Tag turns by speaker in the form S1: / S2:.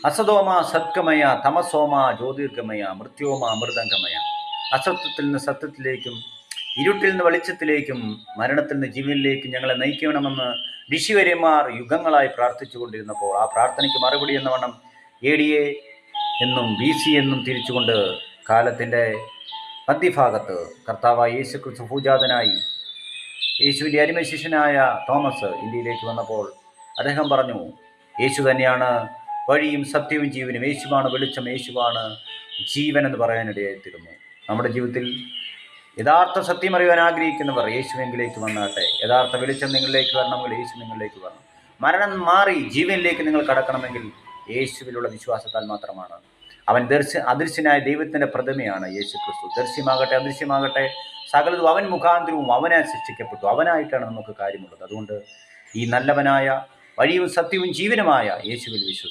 S1: അസതോമ സത്കമയ, തമസോമ ജ്യോതിർഗമയ, മൃത്യോമ അമൃതംഗമയ. അസത്യത്തിൽ നിന്ന് സത്യത്തിലേക്കും ഇരുട്ടിൽ നിന്ന് വെളിച്ചത്തിലേക്കും മരണത്തിൽ നിന്ന് ജീവനിലേക്കും ഞങ്ങളെ നയിക്കണമെന്ന് ഋഷിവര്യന്മാർ യുഗങ്ങളായി പ്രാർത്ഥിച്ചു കൊണ്ടിരുന്നപ്പോൾ ആ പ്രാർത്ഥനയ്ക്ക് മറുപടി എന്നവണ്ണം AD എന്നും BC എന്നും തിരിച്ചുകൊണ്ട് കാലത്തിൻ്റെ മധ്യഭാഗത്ത് കർത്താവായ യേശു ക്രിസ്തു ഭൂജാതനായി യേശുവിൻ്റെ അരിമശിഷ്യനായ തോമസ് ഇന്ത്യയിലേക്ക് വന്നപ്പോൾ അദ്ദേഹം പറഞ്ഞു, യേശു തന്നെയാണ് വഴിയും സത്യവും ജീവനും, യേശുവാണ് വെളിച്ചം, യേശുവാണ് ജീവൻ എന്ന് പറയാനിടയായിത്തീരുന്നു. നമ്മുടെ ജീവിതത്തിൽ യഥാർത്ഥ സത്യം അറിയാൻ ആഗ്രഹിക്കുന്നവർ യേശുവിലേക്ക് വന്നാട്ടെ. യഥാർത്ഥ വെളിച്ചം നിങ്ങളിലേക്ക് വരണമെങ്കിൽ യേശു നിങ്ങളിലേക്ക് വരണം. മരണം മാറി ജീവനിലേക്ക് നിങ്ങൾ കടക്കണമെങ്കിൽ യേശുവിലുള്ള വിശ്വാസത്താൽ മാത്രമാണ്. അവൻ അദൃശ്യനായ ദൈവത്തിൻ്റെ പ്രതിമയാണ് യേശു ക്രിസ്തു. ദൃശ്യമാകട്ടെ അദൃശ്യമാകട്ടെ സകലതും അവൻ മുഖാന്തരവും അവനാൽ സൃഷ്ടിക്കപ്പെട്ടു. അവനായിട്ടാണ് നമുക്ക് കാര്യമുള്ളത്. അതുകൊണ്ട് ഈ നല്ലവനായ വഴിയും സത്യവും ജീവനുമായ യേശുവിൽ വിശ്വസിക്കും.